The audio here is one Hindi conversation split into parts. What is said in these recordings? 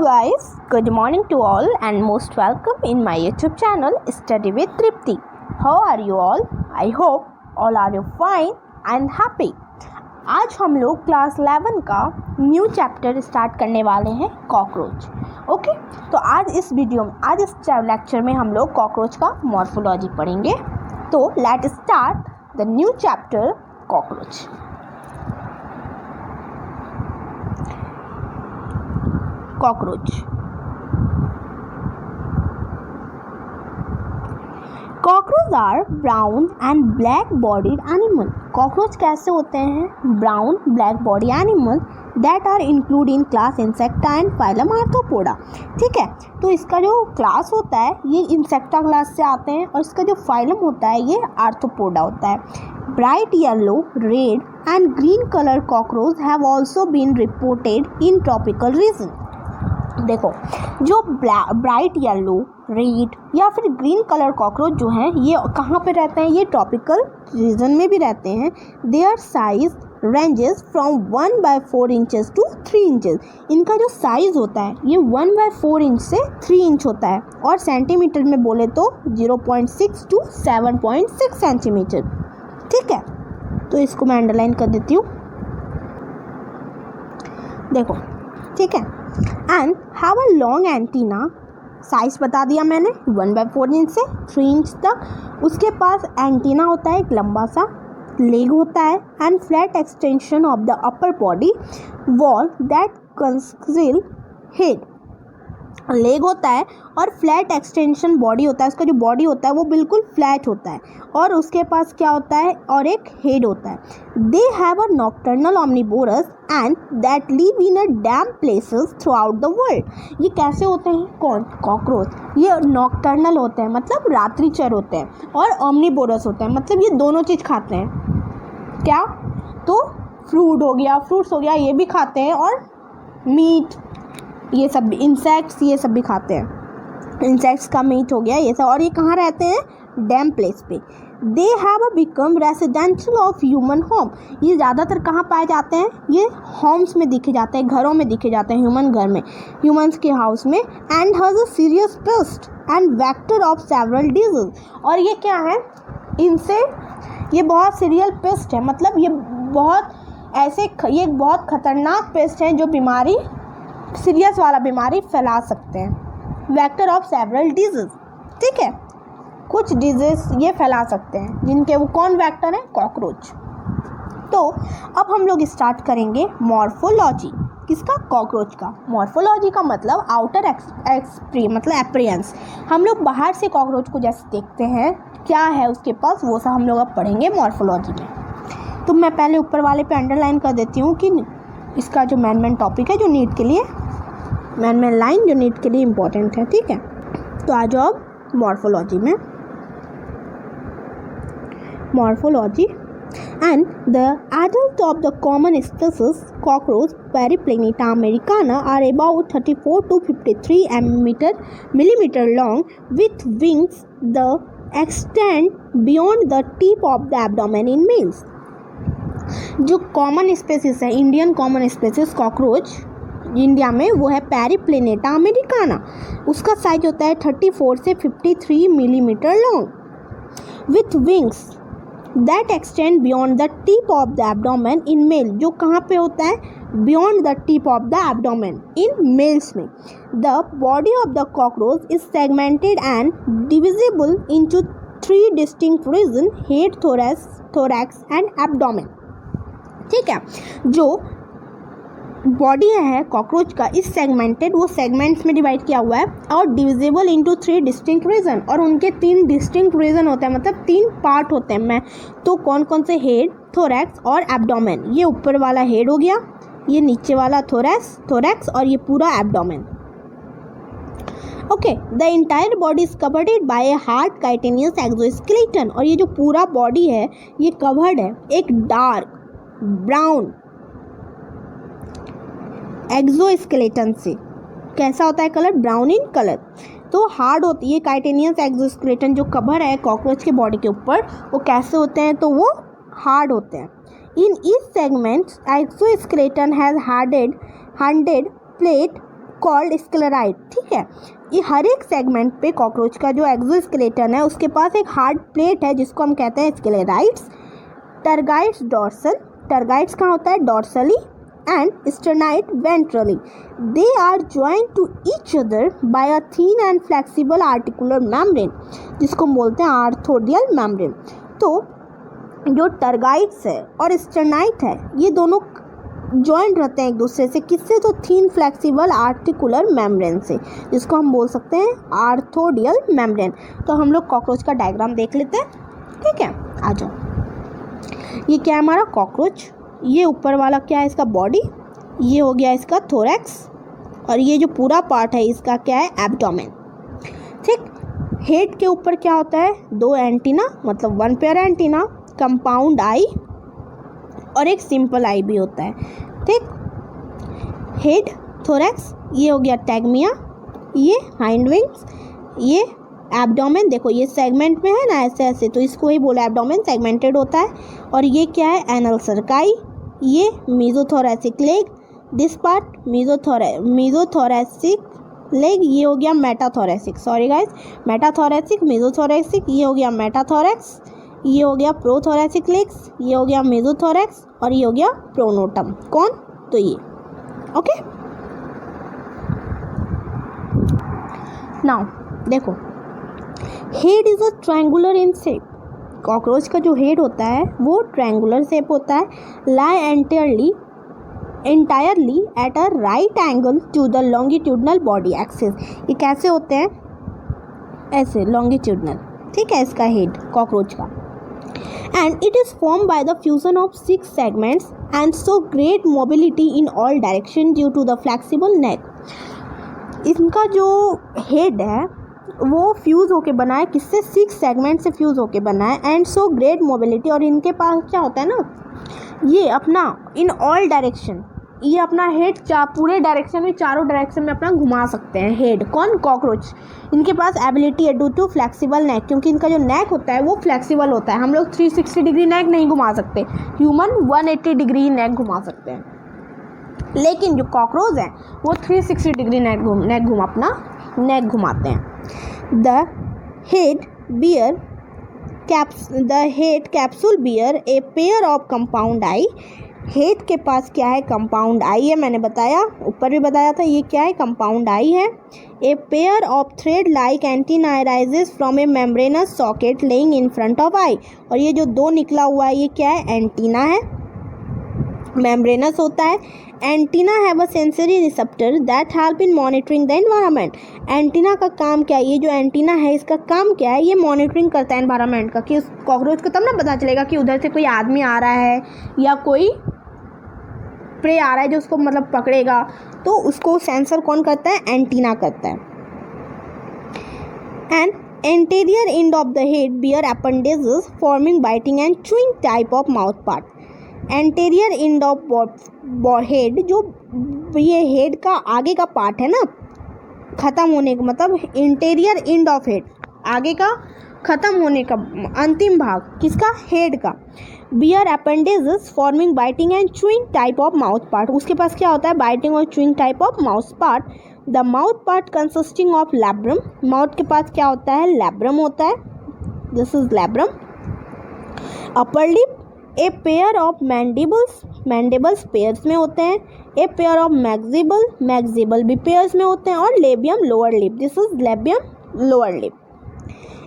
Guys, good morning to all and most welcome in my YouTube channel Study with Tripti. How are you all? I hope all are you fine and happy. आज हम लोग क्लास 11 का न्यू चैप्टर स्टार्ट करने वाले हैं कॉकरोच. ओके, तो आज इस लेक्चर में हम लोग कॉकरोच का मॉर्फोलॉजी पढ़ेंगे. तो let start the new chapter cockroach. Cockroach are brown and black bodied animal. Cockroach कैसे होते हैं? Brown black body animal that are include in class Insecta and phylum Arthropoda. ठीक है, तो इसका जो क्लास होता है ये इंसेक्टा क्लास से आते हैं और इसका जो फाइलम होता है ये आर्थ्रोपोडा होता है. Bright yellow, red and green colour cockroach have also been reported in tropical region. देखो, जो ब्राइट येलो, रेड या फिर ग्रीन कलर कॉकरोच जो हैं ये कहाँ पे रहते हैं? ये ट्रॉपिकल रीजन में भी रहते हैं. Their size ranges from 1/4 inches to 3 inches. इनका जो साइज़ होता है ये 1/4 इंच से 3 इंच होता है और सेंटीमीटर में बोले तो 0.6 to 7.6 सेंटीमीटर. ठीक है, तो इसको मैं अंडरलाइन कर देती हूँ. देखो, ठीक है, and have a long antenna. Size बता दिया मैंने 1/4 इंच से 3 इंच तक. उसके पास एंटीना होता है, एक लंबा सा लेग होता है and flat extension of the upper body wall that conceal head. Leg होता है और फ्लैट एक्सटेंशन बॉडी होता है. उसका जो बॉडी होता है वो बिल्कुल फ्लैट होता है और उसके पास क्या होता है? और एक हेड होता है. They have a nocturnal omnivorous and that live in a damp places throughout the world. ये कैसे होते हैं? कौन? कॉकरोच. ये नॉक्टर्नल होते हैं मतलब रात्रिचर होते हैं और ऑमनीवोरस होते हैं मतलब ये दोनों चीज़ खाते हैं. क्या? तो फ्रूट्स हो गया ये भी खाते हैं और मीट ये सब भी, इंसेक्ट्स ये सब भी खाते हैं. इंसेक्ट्स का मीट हो गया ये सब. और ये कहाँ रहते हैं? डैम प्लेस पे. They have become residential of human home. ये ज़्यादातर कहाँ पाए जाते हैं? ये होम्स में दिखे जाते हैं, घरों में दिखे जाते हैं, ह्यूमन घर में, ह्यूमन्स के हाउस में. And has a serious paste and vector of several disease. और ये क्या है? इनसे ये बहुत सीरियल पेस्ट है मतलब ये बहुत खतरनाक पेस्ट है जो बीमारी, सीरियस वाला बीमारी फैला सकते हैं. Vector of several disease. ठीक है, कुछ डिजीज ये फैला सकते हैं जिनके वो कौन वेक्टर हैं? कॉकरोच. तो अब हम लोग स्टार्ट करेंगे मॉर्फोलॉजी. किसका? कॉकरोच का. मॉर्फोलॉजी का मतलब आउटर मतलब अपीयरेंस. हम लोग बाहर से कॉकरोच को जैसे देखते हैं क्या है उसके पास, वो सब हम लोग अब पढ़ेंगे मॉर्फोलॉजी में. तो मैं पहले ऊपर वाले पे अंडरलाइन कर देती हूँ कि इसका जो मेन टॉपिक है जो नीट के लिए मेन लाइन जो नीट के लिए इम्पोर्टेंट है. ठीक है, तो आ जाओ अब मॉर्फोलॉजी में. Morphology and the adult of the common species cockroach periplaneta americana are about 34 to 53 millimeter long with wings the extend beyond the tip of the abdomen in males. जो कॉमन स्पेसिस है, Indian common species cockroach India में, वो है पेरिप्लेनेटा अमेरिकाना. उसका साइज होता है 34 से 53 millimetre long with wings that extend beyond the tip of the abdomen in male. जो कहाँ पे होता है? Beyond the tip of the abdomen in males में. The body of the cockroach is segmented and divisible into 3 distinct region: head, thorax and abdomen. ठीक है, जो बॉडी है कॉकरोच का इस सेगमेंटेड, वो सेगमेंट्स में डिवाइड किया हुआ है और डिविजिबल इनटू 3 डिस्टिंक्ट रीजन. और उनके 3 डिस्टिंक्ट रीजन होते हैं मतलब 3 पार्ट होते हैं. तो कौन कौन से? हेड, थोरैक्स और एब्डोमेन. ये ऊपर वाला हेड हो गया, ये नीचे वाला थोरैक्स और ये पूरा abdomen. Okay, the entire body is covered by a hard chitinous exoskeleton. और ये जो पूरा बॉडी है ये कवर्ड है एक डार्क ब्राउन एक्सोस्केलेटन से. कैसा होता है कलर? Brown in colour. तो हार्ड होती है काइटेनियस एक्सोस्केलेटन जो कवर है कॉकरोच के बॉडी के ऊपर, वो कैसे होते हैं? तो वो हार्ड होते हैं. In each segment exoskeleton has harded plate called sclerite, ठीक है। ये हर एक सेगमेंट पे कॉकरोच का जो एक्सोस्केलेटन है उसके पास एक हार्ड प्लेट है जिसको हम कहते हैं स्क्लेराइड्स। टर्गाइड्स डॉर्सल, टर्गाइड्स कहाँ होता है, dorsally, and sternite ventrally. They are joined to each other by a thin and flexible articular membrane जिसको हम बोलते हैं आर्थोडियल मेम्ब्रेन। तो जो टर्गाइड्स है और स्टर्नाइड है ये दोनों जॉइंट रहते हैं एक दूसरे से, किससे, तो थीन फ्लेक्सिबल आर्टिकुलर मेम्ब्रेन से, जिसको हम बोल सकते हैं आर्थोडियल मेम्ब्रेन। तो हम लोग कॉकरोच का डायग्राम देख लेते हैं, ठीक है। आ जाओ, ये क्या है हमारा कॉकरोच, ये ऊपर वाला क्या है इसका बॉडी, ये हो गया इसका थोरैक्स, और ये जो पूरा पार्ट है इसका क्या है एब्डोमेन, ठीक। हेड के ऊपर क्या होता है, दो एंटीना, मतलब वन पेयर एंटीना, कंपाउंड आई और एक सिंपल आई भी होता है, ठीक। हेड, थोरैक्स, ये हो गया टैगमिया, ये हाइंड विंग्स, ये एब्डोमेन, देखो ये सेगमेंट में है ना ऐसे ऐसे, तो इसको ही बोला एब्डोमेन सेगमेंटेड होता है। और ये क्या है एनल सर्काई, ये मीजोथोरैसिक लेग, दिस पार्ट मीजोथोरैसिक लेग, ये हो गया मेटाथोरैसिक, सॉरी गाइस, मेटाथोरैसिक, मीजोथोरैसिक, ये हो गया मेटाथोरैक्स, ये हो गया प्रोथोरैसिक लेग्स, ये हो गया मेसोथोरैक्स, और ये हो गया प्रोनोटम, कौन, तो ये, ओके। नाउ देखो, head is a triangular in shape, cockroach का जो हेड होता है वो ट्रायंगुलर शेप होता है, lie entirely at a right angle to the longitudinal body axis. ये कैसे होते हैं, ऐसे लॉन्गिट्यूडनल, ठीक है, इसका हेड कॉकरोच का। And it is formed by the fusion of 6 segments and so great mobility in all direction due to the flexible neck. इनका जो हेड है वो फ्यूज़ होके बना है, किससे, 6 सेगमेंट से फ्यूज़ होके बना है, एंड सो ग्रेट मोबिलिटी, और इनके पास क्या होता है ना, ये अपना इन ऑल डायरेक्शन, ये अपना हेड पूरे डायरेक्शन में, चारों डायरेक्शन में अपना घुमा सकते हैं हेड, कौन, कॉकरोच। इनके पास एबिलिटी है ड्यू टू फ्लेक्सिबल नेक, क्योंकि इनका जो नेक होता है वो फ्लेक्सिबल होता है। हम लोग 360 डिग्री नेक नहीं घुमा सकते, ह्यूमन 180 डिग्री नेक घुमा सकते हैं, लेकिन जो कॉकरोच है वो 360 डिग्री अपना नेक घुमाते हैं। The head capsule bear a pair of compound eye, head के पास क्या है, कंपाउंड आई है, मैंने बताया, ऊपर भी बताया था, ये क्या है, कंपाउंड आई है। A pair of thread like antenna arises from a membranous socket lying in front of eye, और ये जो दो निकला हुआ है ये क्या है, एंटीना है, मेम्ब्रेनस होता है। Antenna have a sensory receptor that help in monitoring the environment. Antenna का काम क्या है, ये जो एंटीना है इसका काम क्या है, ये मॉनिटरिंग करता है एनवायरनमेंट का, कि उस कॉकरोच को तब ना पता चलेगा कि उधर से कोई आदमी आ रहा है या कोई प्रे आ रहा है जो उसको मतलब पकड़ेगा, तो उसको सेंसर कौन करता है, एंटीना करता है। And anterior end of the head bear appendages forming biting and chewing type of mouth part. Anterior end of head, जो ये हेड का आगे का पार्ट है ना, ख़त्म होने का मतलब इंटीरियर एंड ऑफ हेड, आगे का ख़त्म होने का अंतिम भाग किसका, हेड का। Bear appendages forming biting and chewing type of mouth part, उसके पास क्या होता है, बाइटिंग और chewing type of mouth part. The mouth part consisting of labrum, mouth के पास क्या होता है, लैब्रम होता है, this is labrum. Upper lip, a pair of mandibles, mandibles pairs में होते हैं। ए पेयर ऑफ मैक्सिबल, मैक्सिबल भी पेयर्स में होते हैं। और labium lower lip, this is labium lower lip.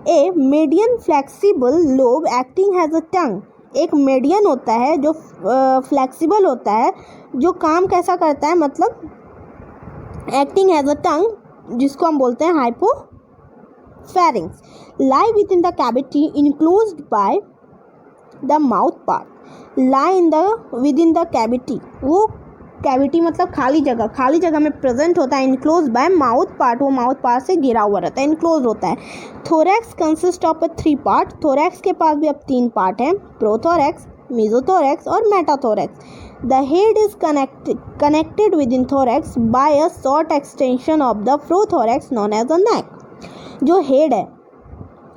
A median flexible lobe acting has a tongue, एक मीडियन होता है जो फ्लेक्सिबल होता है, जो काम कैसा करता है, मतलब एक्टिंग हैज़ अ टंग, जिसको हम बोलते हैं हाइपोफेरिंक्स। लाई with in the cavity enclosed by the mouth part, lie in the with in the cavity, वो कैविटी मतलब खाली जगह में प्रेजेंट होता है, इनक्लोज बाय माउथ पार्ट, वो माउथ पार्ट से घिरा हुआ रहता है, इनक्लोज होता है। Thorax consist of 3 part, thorax के पास भी अब 3 पार्ट हैं, प्रोथोरैक्स, मेसोथोरैक्स और metathorax. The head is connected with in thorax by a short extension of the prothorax known as a neck. जो हेड है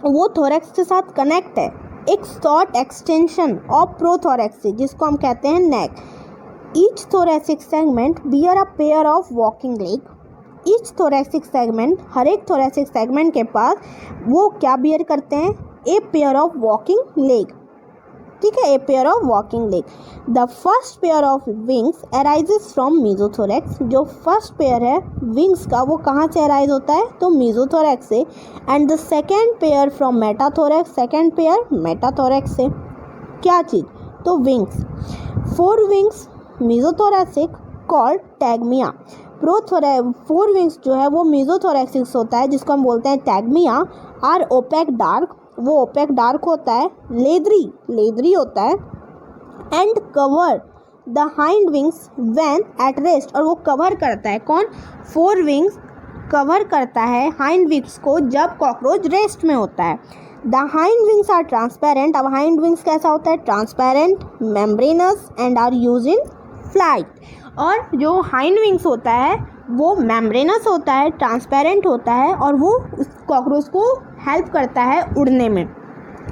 वो थोरैक्स के साथ कनेक्ट है एक शॉर्ट एक्सटेंशन ऑफ प्रोथोरैक्स से, जिसको हम कहते हैं neck. Each thoracic segment bear a pair of walking leg each thoracic segment, हर एक थोरेसिक सेगमेंट के पास वो क्या बियर करते हैं, ए पेयर ऑफ वॉकिंग लेग, ठीक है, a pair of walking leg. The first pair of wings arises from mesothorax, जो फर्स्ट पेयर है विंग्स का वो कहाँ से अराइज होता है, तो मीजोथोरैक्स से। And the second pair from metathorax, second pair metathorax से। क्या चीज़, तो विंग्स। 4 विंग्स मीजोथोरैसिक कॉल्ड टैगमिया, 4 विंग्स जो है वो मीजोथोरैक्सिस होता है जिसको हम बोलते हैं टैगमिया। आर ओपेक डार्क, वो ओपेक डार्क होता है, लेदरी होता है। And cover the hind wings when at rest, और वो कवर करता है कौन, 4 विंग्स कवर करता है हाइंड विंग्स को जब कॉकरोच रेस्ट में होता है। The hind wings are transparent, अब हाइंड विंग्स कैसा होता है, transparent, membranous and are use in flight. और जो हाइंड विंग्स होता है वो मेम्ब्रेनस होता है, ट्रांसपेरेंट होता है और वो उस कॉकरोच को हेल्प करता है उड़ने में,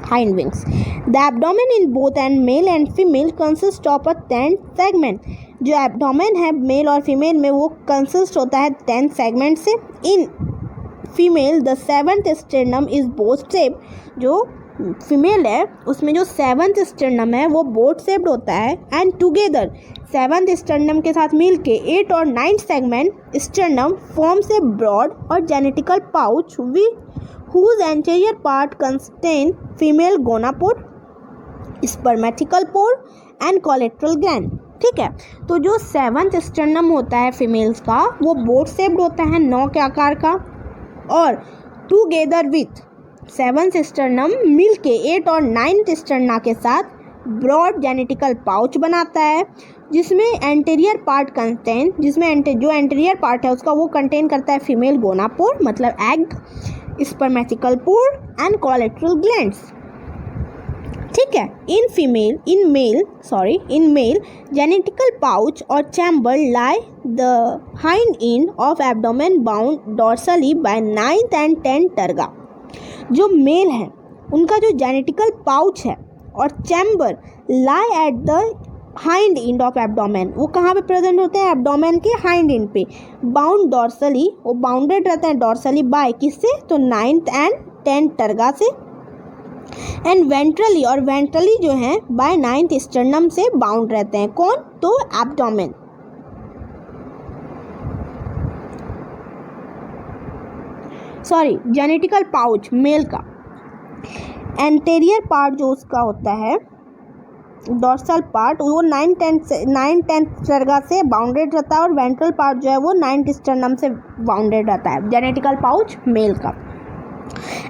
hind wings. The abdomen in both and male and female consist of a 10 segment, जो एब्डोमेन है मेल और फीमेल में वो कंसिस्ट होता है 10 सेगमेंट से। In female the 7th sternum is boat shape, जो फीमेल है उसमें जो 7th स्टेरनम है वो बोट शेप्ड होता है। एंड टुगेदर 7th स्टेरनम के साथ मिल के 8 और 9 segment sternum forms a broad और genetical pouch whose anterior part contain female gonapore, spermatical pore and collateral gland, ठीक है। तो जो 7th स्टेरनम होता है फीमेल्स का वो बोट शेप्ड होता है 9 के आकार का, और टुगेदर विथ 7th स्टेरनम मिल के 8 और 9th स्टेरना के साथ ब्रॉड जेनेटिकल पाउच बनाता है, जिसमें एंटीरियर पार्ट कंटेन, जिसमें जो एंटीरियर पार्ट है उसका वो कंटेन करता है फीमेल गोनापोर मतलब egg, spermathecal pore and collateral glands, ठीक है। इन मेल जेनेटिकल पाउच और chamber lie the hind end of abdomen bound dorsally by 9th and 10th terga. जो मेल है उनका जो जेनेटिकल पाउच है और chamber lie at the hind end of abdomen, वो कहाँ पे प्रेजेंट होते हैं, एब्डोमेन के हाइंड एंड पे। बाउंड डॉर्सली, वो बाउंडेड रहते हैं डॉर्सली बाय किससे, तो 9th and 10th टर्गा से। एंड वेंट्रली, और वेंट्रली जो है बाय 9th स्टर्नम से बाउंड रहते हैं, कौन, तो abdomen. Sorry, genetical pouch male का एंटीरियर पार्ट जो उसका होता है डॉर्सल पार्ट वो 9th टर्गा से बाउंडेड रहता है, और वेंट्रल पार्ट जो है वो 9th स्टर्नम से बाउंडेड रहता है, जेनेटिकल पाउच मेल का।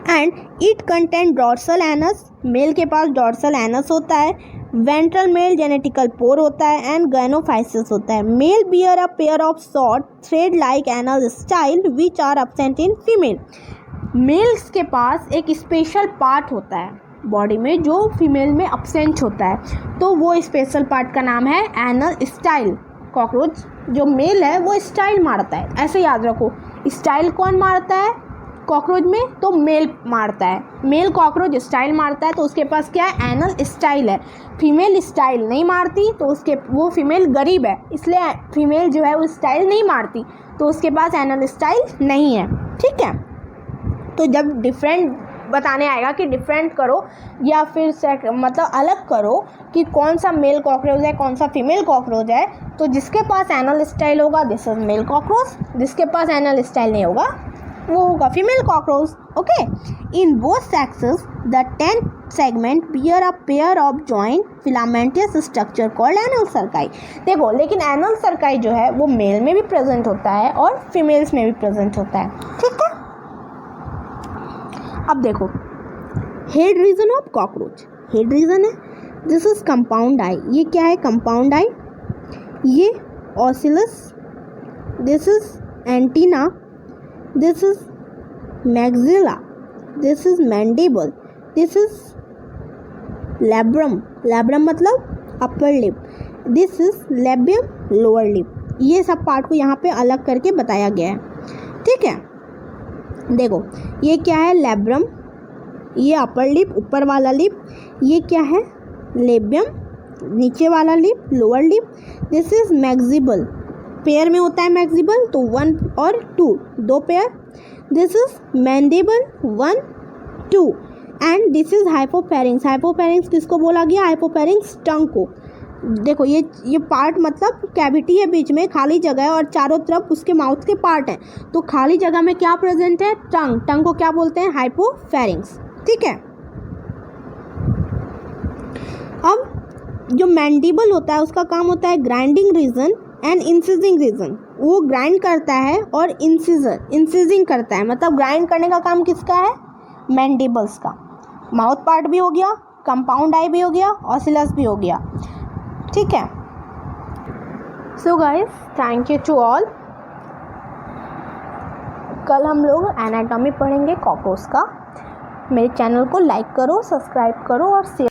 And it content dorsal anus, male के पास डॉर्सल एनस होता है, वेंट्रल मेल जेनेटिकल पोर होता है एंड गैनोफाइसिस होता है। Male bear a pair of short thread like anal style which are absent in female. Males के पास एक स्पेशल पार्ट होता है बॉडी में जो फीमेल में एब्सेंट होता है, तो वो स्पेशल पार्ट का नाम है एनल स्टाइल। कॉकरोच जो मेल है वो स्टाइल मारता है, ऐसे याद रखो, स्टाइल कौन मारता है कॉकरोच में, तो मेल मारता है, मेल कॉकरोच स्टाइल मारता है, तो उसके पास क्या है, एनल स्टाइल है। फीमेल स्टाइल नहीं मारती तो उसके, वो फीमेल गरीब है इसलिए फीमेल जो है वो स्टाइल नहीं मारती, तो उसके पास एनल स्टाइल नहीं है, ठीक है। तो जब डिफरेंट बताने आएगा कि डिफरेंट करो या फिर मतलब अलग करो कि कौन सा मेल कॉकरोच है कौन सा फीमेल कॉकरोच है, तो जिसके पास एनल स्टाइल होगा दिस इज मेल कॉकरोच, जिसके पास एनल स्टाइल नहीं होगा वो होगा female cockroach, okay. In both sexes the 10th segment bear a pair of joint filamentous structure called anal cerci. देखो, लेकिन एनल सर्काई जो है वो मेल में भी प्रेजेंट होता है और फीमेल्स में भी प्रेजेंट होता है, ठीक है। अब देखो head region of cockroach, head region है, दिस इज कंपाउंड आई, ये क्या है, कंपाउंड आई, ये ocellus, this is antenna, this is maxilla, this is mandible, this is labrum, labrum मतलब upper lip, this is labium lower lip. ये सब पार्ट को यहाँ पे अलग करके बताया गया है, ठीक है। देखो ये क्या है, लैब्रम, ये अपर लिप ऊपर वाला लिप, ये क्या है, लेबियम नीचे वाला lip lower lip, this is maxilla, pair में होता है मैक्सिबल, तो 1 और 2, 2 pair. This is mandible 1 2 and this is hypopharynx. Hypopharynx किसको बोला गया? हाइपोफेरिंक्स टंग को। देखो ये पार्ट मतलब कैविटी है, बीच में खाली जगह है और चारों तरफ उसके माउथ के पार्ट हैं, तो खाली जगह में क्या प्रेजेंट है? टंग। टंग को क्या बोलते हैं? हाइपोफेरिंक्स। ठीक है। अब जो मैंडिबल होता है उसका काम होता है ग्राइंडिंग रीजन एंड इंसिजिंग रीजन। वो ग्राइंड करता है और इंसिजिंग करता है, मतलब ग्राइंड करने का काम किसका है? मैंडिबल्स का। माउथ पार्ट भी हो गया, कंपाउंड आई भी हो गया, ऑसिलस भी हो गया। ठीक है। So guys, thank you to all. कल हम लोग एनाटॉमी पढ़ेंगे कॉकरोच का। मेरे चैनल को लाइक करो, सब्सक्राइब करो और शेयर